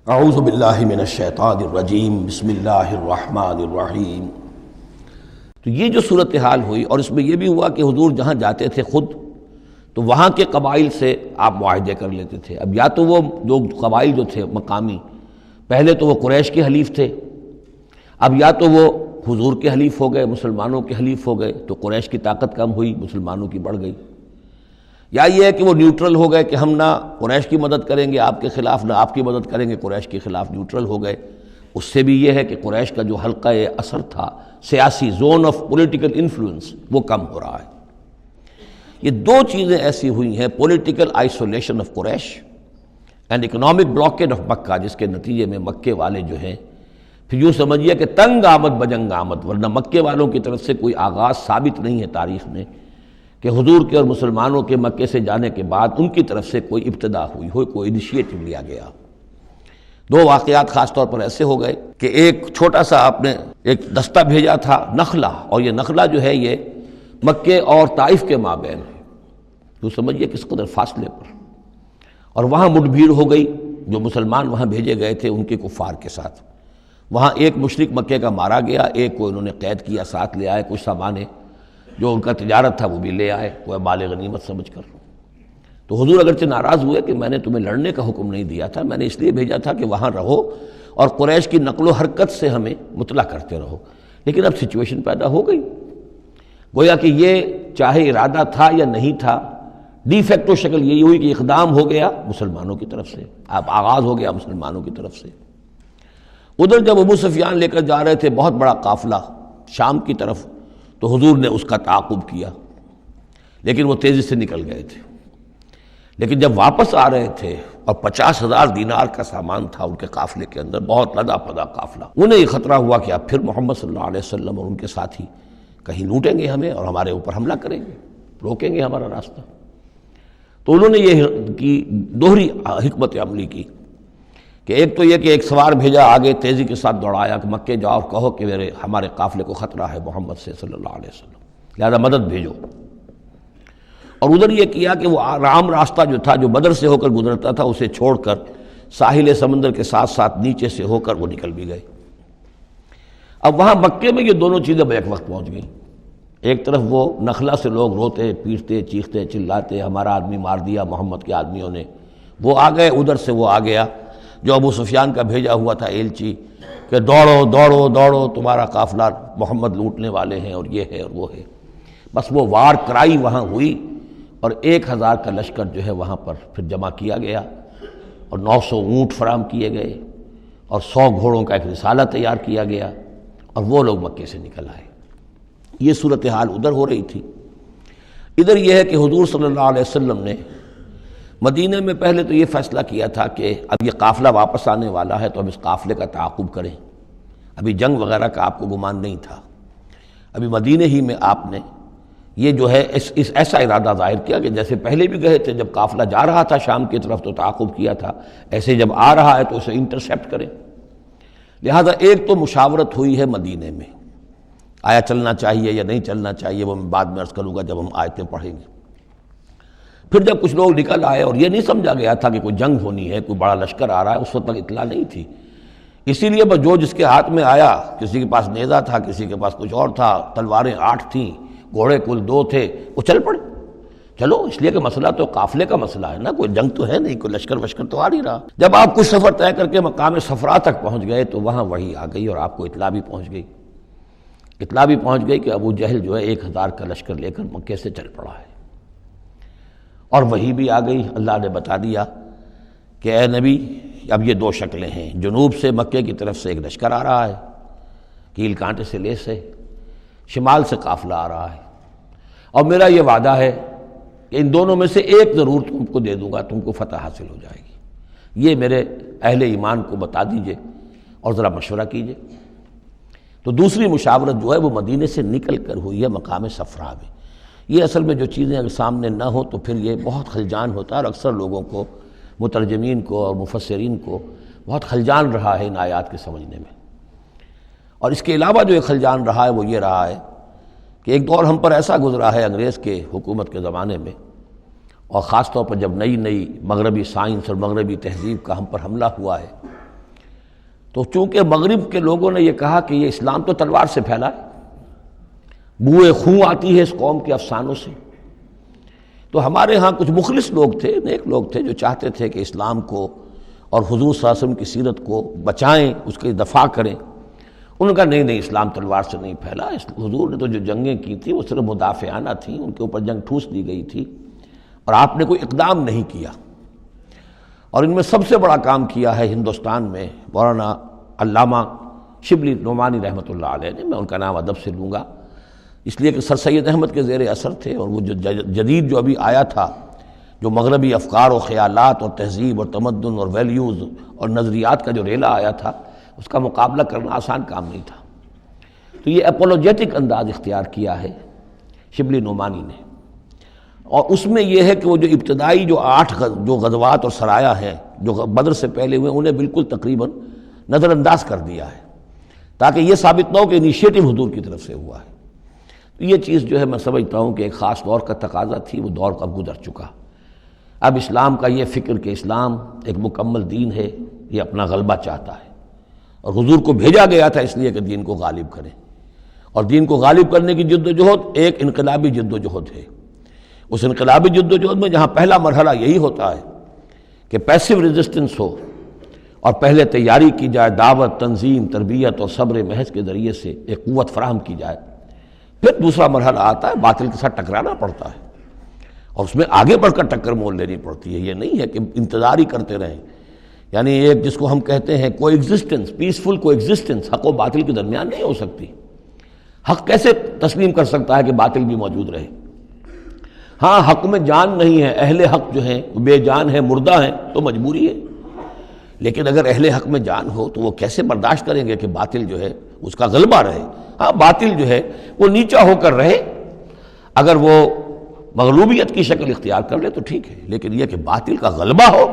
اعوذ باللہ من الشیطان الرجیم، بسم اللہ الرحمن الرحیم۔ تو یہ جو صورتحال ہوئی، اور اس میں یہ بھی ہوا کہ حضور جہاں جاتے تھے خود تو وہاں کے قبائل سے آپ معاہدے کر لیتے تھے۔ اب یا تو وہ جو قبائل جو تھے مقامی، پہلے تو وہ قریش کے حلیف تھے، اب یا تو وہ حضور کے حلیف ہو گئے، مسلمانوں کے حلیف ہو گئے، تو قریش کی طاقت کم ہوئی، مسلمانوں کی بڑھ گئی، یا یہ ہے کہ وہ نیوٹرل ہو گئے کہ ہم نہ قریش کی مدد کریں گے آپ کے خلاف، نہ آپ کی مدد کریں گے قریش کے خلاف، نیوٹرل ہو گئے۔ اس سے بھی یہ ہے کہ قریش کا جو حلقہ اثر تھا، سیاسی زون آف پولیٹیکل انفلوئنس، وہ کم ہو رہا ہے۔ یہ دو چیزیں ایسی ہوئی ہیں، political isolation of Quraysh and economic blockade of Mecca, جس کے نتیجے میں مکے والے جو ہیں پھر یوں سمجھیے کہ تنگ آمد بجنگ آمد، ورنہ مکے والوں کی طرف سے کوئی آغاز ثابت نہیں ہے تاریخ میں کہ حضور کے اور مسلمانوں کے مکے سے جانے کے بعد ان کی طرف سے کوئی ابتدا ہوئی ہو، کوئی انیشیٹو لیا گیا۔ دو واقعات خاص طور پر ایسے ہو گئے کہ ایک چھوٹا سا آپ نے ایک دستہ بھیجا تھا نخلہ، اور یہ نخلہ جو ہے یہ مکے اور طائف کے مابین ہے، تو سمجھیے کس قدر فاصلے پر، اور وہاں مٹ بھیڑ ہو گئی۔ جو مسلمان وہاں بھیجے گئے تھے ان کے کفار کے ساتھ، وہاں ایک مشرک مکے کا مارا گیا، ایک کو انہوں نے قید کیا، ساتھ لے آئے، کچھ سامان جو ان کا تجارت تھا وہ بھی لے آئے، وہ مال غنیمت سمجھ کر۔ تو حضور اگرچہ ناراض ہوئے کہ میں نے تمہیں لڑنے کا حکم نہیں دیا تھا، میں نے اس لیے بھیجا تھا کہ وہاں رہو اور قریش کی نقل و حرکت سے ہمیں مطلع کرتے رہو، لیکن اب سچویشن پیدا ہو گئی، گویا کہ یہ چاہے ارادہ تھا یا نہیں تھا، ڈی فیکٹو شکل یہی ہوئی کہ اقدام ہو گیا مسلمانوں کی طرف سے، اب آغاز ہو گیا مسلمانوں کی طرف سے۔ ادھر جب ابو سفیان لے کر جا رہے تھے بہت بڑا قافلہ شام کی طرف، تو حضور نے اس کا تعاقب کیا، لیکن وہ تیزی سے نکل گئے تھے۔ لیکن جب واپس آ رہے تھے اور 50,000 دینار کا سامان تھا ان کے قافلے کے اندر، بہت لدا پدا قافلہ، انہیں یہ خطرہ ہوا کہ اب پھر محمد صلی اللہ علیہ وسلم اور ان کے ساتھی کہیں لوٹیں گے ہمیں اور ہمارے اوپر حملہ کریں گے، روکیں گے ہمارا راستہ۔ تو انہوں نے یہ کی دوہری حکمت عملی کی کہ ایک تو یہ کہ ایک سوار بھیجا آگے تیزی کے ساتھ دوڑایا کہ مکے جاؤ اور کہو کہ ہمارے قافلے کو خطرہ ہے محمد سے صلی اللہ علیہ وسلم، لہذا مدد بھیجو۔ اور ادھر یہ کیا کہ وہ عام راستہ جو تھا، جو بدر سے ہو کر گزرتا تھا، اسے چھوڑ کر ساحل سمندر کے ساتھ ساتھ نیچے سے ہو کر وہ نکل بھی گئے۔ اب وہاں مکے میں یہ دونوں چیزیں بیک وقت پہنچ گئیں۔ ایک طرف وہ نخلا سے لوگ روتے پیٹتے چیختے چلاتے ہمارا آدمی مار دیا محمد کے آدمیوں نے، وہ آ گئے، ادھر سے وہ آ گیا جو ابو سفیان کا بھیجا ہوا تھا ایلچی کہ دوڑو دوڑو دوڑو تمہارا قافلہ محمد لوٹنے والے ہیں اور یہ ہے اور وہ ہے۔ بس وہ وار کرائی وہاں ہوئی، اور 1,000 کا لشکر جو ہے وہاں پر پھر جمع کیا گیا، اور 900 اونٹ فراہم کیے گئے، اور 100 گھوڑوں کا ایک رسالہ تیار کیا گیا، اور وہ لوگ مکے سے نکل آئے۔ یہ صورتحال ادھر ہو رہی تھی۔ ادھر یہ ہے کہ حضور صلی اللہ علیہ وسلم نے مدینہ میں پہلے تو یہ فیصلہ کیا تھا کہ اب یہ قافلہ واپس آنے والا ہے تو اب اس قافلے کا تعاقب کریں۔ ابھی جنگ وغیرہ کا آپ کو گمان نہیں تھا، ابھی مدینہ ہی میں آپ نے یہ جو ہے اس ایسا ارادہ ظاہر کیا کہ جیسے پہلے بھی گئے تھے، جب قافلہ جا رہا تھا شام کی طرف تو تعاقب کیا تھا، ایسے جب آ رہا ہے تو اسے انٹرسیپٹ کریں۔ لہذا ایک تو مشاورت ہوئی ہے مدینہ میں، آیا چلنا چاہیے یا نہیں چلنا چاہیے، وہ میں بعد میں عرض کروں گا جب ہم آیتیں پڑھیں گے۔ پھر جب کچھ لوگ نکل آئے اور یہ نہیں سمجھا گیا تھا کہ کوئی جنگ ہونی ہے، کوئی بڑا لشکر آ رہا ہے، اس وقت تک اطلاع نہیں تھی، اسی لیے بس جو جس کے ہاتھ میں آیا، کسی کے پاس نیزہ تھا، کسی کے پاس کچھ اور تھا، تلواریں 8 تھیں، گھوڑے کل 2 تھے، وہ چل پڑے۔ چلو اس لیے کہ مسئلہ تو قافلے کا مسئلہ ہے نا، کوئی جنگ تو ہے نہیں، کوئی لشکر وشکر تو آ نہیں رہا۔ جب آپ کچھ سفر طے کر کے مقام صفرا تک پہنچ گئے تو وہاں وحی آ گئی اور آپ کو اطلاع بھی پہنچ گئی، اطلاع بھی پہنچ گئی کہ ابو جہل جو ہے 1,000 کا لشکر لے کر مکے سے چل پڑا ہے، اور وحی بھی آ گئی، اللہ نے بتا دیا کہ اے نبی اب یہ 2 شکلیں ہیں، جنوب سے مکے کی طرف سے ایک لشکر آ رہا ہے کیل کانٹے سے لیس ہے، شمال سے قافلہ آ رہا ہے، اور میرا یہ وعدہ ہے کہ ان دونوں میں سے ایک ضرور تم کو دے دوں گا، تم کو فتح حاصل ہو جائے گی، یہ میرے اہل ایمان کو بتا دیجئے اور ذرا مشورہ کیجئے۔ تو دوسری مشاورت جو ہے وہ مدینے سے نکل کر ہوئی ہے مقام صفرا میں۔ یہ اصل میں جو چیزیں اگر سامنے نہ ہوں تو پھر یہ بہت خلجان ہوتا ہے، اور اکثر لوگوں کو، مترجمین کو اور مفسرین کو بہت خلجان رہا ہے ان آیات کے سمجھنے میں۔ اور اس کے علاوہ جو ایک خلجان رہا ہے وہ یہ رہا ہے کہ ایک دور ہم پر ایسا گزرا ہے انگریز کے حکومت کے زمانے میں، اور خاص طور پر جب نئی نئی مغربی سائنس اور مغربی تہذیب کا ہم پر حملہ ہوا ہے، تو چونکہ مغرب کے لوگوں نے یہ کہا کہ یہ اسلام تو تلوار سے پھیلا ہے، بوئے خون آتی ہے اس قوم کے افسانوں سے، تو ہمارے ہاں کچھ مخلص لوگ تھے، نیک لوگ تھے، جو چاہتے تھے کہ اسلام کو اور حضور صلی اللہ علیہ وسلم کی سیرت کو بچائیں، اس کی دفاع کریں۔ انہوں نے کہا نہیں اسلام تلوار سے نہیں پھیلا، حضور نے تو جو جنگیں کی تھیں وہ صرف مدافعانہ تھیں، ان کے اوپر جنگ ٹھوس دی گئی تھی اور آپ نے کوئی اقدام نہیں کیا۔ اور ان میں سب سے بڑا کام کیا ہے ہندوستان میں مولانا علامہ شبلی نعمانی رحمۃ اللہ علیہ نے، میں ان کا نام ادب سے لوں گا اس لیے کہ سر سید احمد کے زیر اثر تھے، اور وہ جو جدید جو ابھی آیا تھا، جو مغربی افکار و خیالات اور تہذیب اور تمدن اور ویلیوز اور نظریات کا جو ریلا آیا تھا، اس کا مقابلہ کرنا آسان کام نہیں تھا۔ تو یہ اپولوجیٹک انداز اختیار کیا ہے شبلی نعمانی نے، اور اس میں یہ ہے کہ وہ جو ابتدائی جو 8 جو غزوات اور سرایا ہیں جو بدر سے پہلے ہوئے، انہیں بالکل تقریباً نظر انداز کر دیا ہے، تاکہ یہ ثابت نہ ہو کہ انیشیٹو حضور کی طرف سے ہوا ہے۔ تو یہ چیز جو ہے میں سمجھتا ہوں کہ ایک خاص دور کا تقاضا تھی، وہ دور اب گزر چکا۔ اب اسلام کا یہ فکر کہ اسلام ایک مکمل دین ہے، یہ اپنا غلبہ چاہتا ہے، اور حضور کو بھیجا گیا تھا اس لیے کہ دین کو غالب کریں، اور دین کو غالب کرنے کی جد و جہد ایک انقلابی جد و جہد ہے۔ اس انقلابی جد و جہد میں جہاں پہلا مرحلہ یہی ہوتا ہے کہ پیسو ریزسٹنس ہو، اور پہلے تیاری کی جائے، دعوت، تنظیم، تربیت اور صبر محض کے ذریعے سے ایک قوت فراہم کی جائے، پھر دوسرا مرحلہ آتا ہے باطل کے ساتھ ٹکرانا پڑتا ہے، اور اس میں آگے بڑھ کر ٹکر مول لینی پڑتی ہے۔ یہ نہیں ہے کہ انتظار ہی کرتے رہیں، یعنی ایک جس کو ہم کہتے ہیں کو ایگزسٹنس، پیسفل کو ایگزسٹنس، حق و باطل کے درمیان نہیں ہو سکتی۔ حق کیسے تسلیم کر سکتا ہے کہ باطل بھی موجود رہے؟ ہاں حق میں جان نہیں ہے، اہل حق جو ہیں بے جان ہیں، مردہ ہیں، تو مجبوری ہے، لیکن اگر اہل حق میں جان ہو تو وہ کیسے برداشت کریں گے کہ باطل جو ہے اس کا غلبہ رہے؟ ہاں باطل جو ہے وہ نیچا ہو کر رہے، اگر وہ مغلوبیت کی شکل اختیار کر لے تو ٹھیک ہے، لیکن یہ کہ باطل کا غلبہ ہو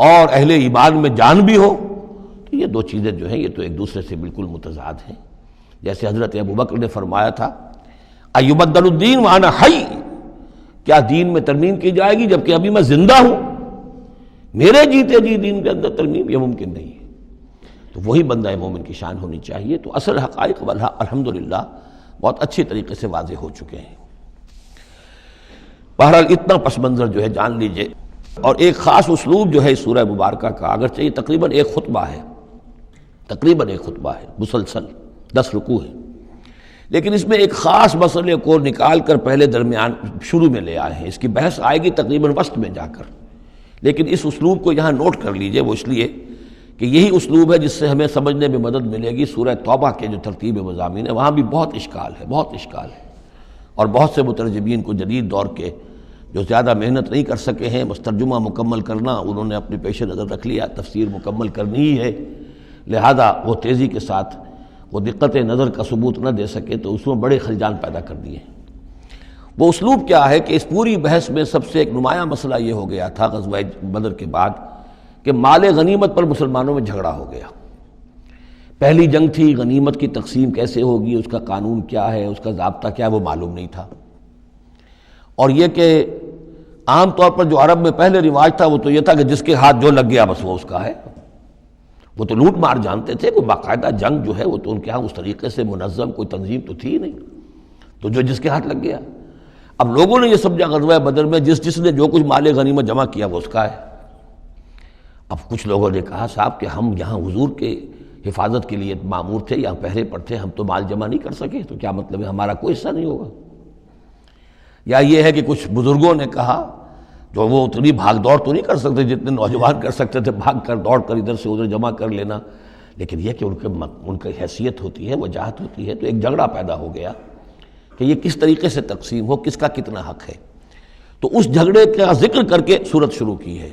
اور اہل ایمان میں جان بھی ہو، تو یہ دو چیزیں جو ہیں یہ تو ایک دوسرے سے بالکل متضاد ہیں۔ جیسے حضرت ابوبکر نے فرمایا تھا ایبدل الدین وانا حی، کیا دین میں ترمیم کی جائے گی جبکہ ابھی میں زندہ ہوں؟ میرے جیتے جی دین کے اندر ترمیم یہ ممکن نہیں ہے۔ تو وہی بندہ مومن کی شان ہونی چاہیے۔ تو اصل حقائق الحمدللہ بہت اچھی طریقے سے واضح ہو چکے ہیں۔ بہرحال اتنا پس منظر جو ہے جان لیجئے، اور ایک خاص اسلوب جو ہے اس سورہ مبارکہ کا، اگرچہ یہ تقریباً ایک خطبہ ہے مسلسل 10 رکوع ہے، لیکن اس میں ایک خاص مسئلے کو نکال کر پہلے درمیان شروع میں لے آئے ہیں۔ اس کی بحث آئے گی تقریباً وسط میں جا کر، لیکن اس اسلوب کو یہاں نوٹ کر لیجئے، وہ اس لیے کہ یہی اسلوب ہے جس سے ہمیں سمجھنے میں مدد ملے گی۔ سورہ توبہ کے جو ترتیب مضامین ہے وہاں بھی بہت اشکال ہے، اور بہت سے مترجمین کو جدید دور کے جو زیادہ محنت نہیں کر سکے ہیں، بس ترجمہ مکمل کرنا انہوں نے اپنے پیش نظر رکھ لیا، تفسیر مکمل کرنی ہی ہے، لہذا وہ تیزی کے ساتھ وہ دقت نظر کا ثبوت نہ دے سکے تو اس میں بڑے خلجان پیدا کر دیے۔ وہ اسلوب کیا ہے کہ اس پوری بحث میں سب سے ایک نمایاں مسئلہ یہ ہو گیا تھا غزوہ بدر کے بعد کہ مال غنیمت پر مسلمانوں میں جھگڑا ہو گیا۔ پہلی جنگ تھی، غنیمت کی تقسیم کیسے ہوگی، اس کا قانون کیا ہے، اس کا ضابطہ کیا ہے، وہ معلوم نہیں تھا۔ اور یہ کہ عام طور پر جو عرب میں پہلے رواج تھا وہ تو یہ تھا کہ جس کے ہاتھ جو لگ گیا بس وہ اس کا ہے، وہ تو لوٹ مار جانتے تھے، کوئی باقاعدہ جنگ جو ہے وہ تو ان کے ہاں اس طریقے سے منظم کوئی تنظیم تو تھی ہی نہیں، تو جو جس کے ہاتھ لگ گیا۔ اب لوگوں نے یہ سمجھا غزوہ بدر میں جس نے جو کچھ مال غنیمت جمع کیا وہ اس کا ہے۔ اب کچھ لوگوں نے کہا صاحب کہ ہم یہاں حضور کے حفاظت کے لیے مامور تھے، یہاں پہرے پر تھے، ہم تو مال جمع نہیں کر سکے، تو کیا مطلب ہے ہمارا کوئی حصہ نہیں ہوگا؟ یا یہ ہے کہ کچھ بزرگوں نے کہا جو وہ اتنی بھاگ دوڑ تو نہیں کر سکتے جتنے نوجوان کر سکتے تھے، بھاگ کر دوڑ کر ادھر سے ادھر جمع کر لینا، لیکن یہ کہ ان کی حیثیت ہوتی ہے، وجاہت ہوتی ہے، تو ایک جھگڑا پیدا ہو گیا کہ یہ کس طریقے سے تقسیم ہو، کس کا کتنا حق ہے۔ تو اس جھگڑے کا ذکر کر کے سورت شروع کی ہے،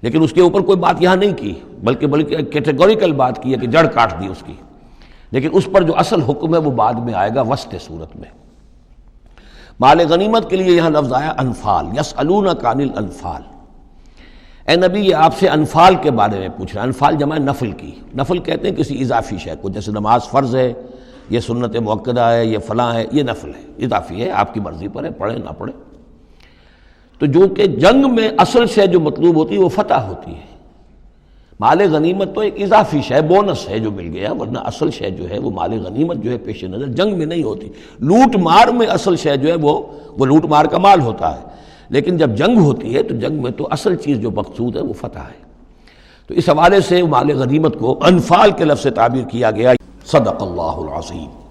لیکن اس کے اوپر کوئی بات یہاں نہیں کی، بلکہ کیٹیگوریکل بات کی ہے کہ جڑ کاٹ دی اس کی، لیکن اس پر جو اصل حکم ہے وہ بعد میں آئے گا وسط سورت میں۔ مال غنیمت کے لیے یہاں لفظ آیا انفال، یسألونک عن الانفال، اے نبی یہ آپ سے انفال کے بارے میں پوچھ رہا ہے۔ انفال جمع نفل کی، نفل کہتے ہیں کسی اضافی شے کو، جیسے نماز فرض ہے، یہ سنت مؤکدہ ہے، یہ فلاں ہے، یہ نفل ہے، اضافی ہے، آپ کی مرضی پر ہے، پڑھیں نہ پڑھیں۔ تو جو کہ جنگ میں اصل سے جو مطلوب ہوتی ہے وہ فتح ہوتی ہے، مال غنیمت تو ایک اضافی شے، بونس ہے جو مل گیا، ورنہ اصل شے جو ہے وہ مال غنیمت جو ہے پیش نظر جنگ میں نہیں ہوتی۔ لوٹ مار میں اصل شے جو ہے وہ لوٹ مار کا مال ہوتا ہے، لیکن جب جنگ ہوتی ہے تو جنگ میں تو اصل چیز جو مقصود ہے وہ فتح ہے۔ تو اس حوالے سے مال غنیمت کو انفال کے لفظ سے تعبیر کیا گیا۔ صدق اللہ العظیم۔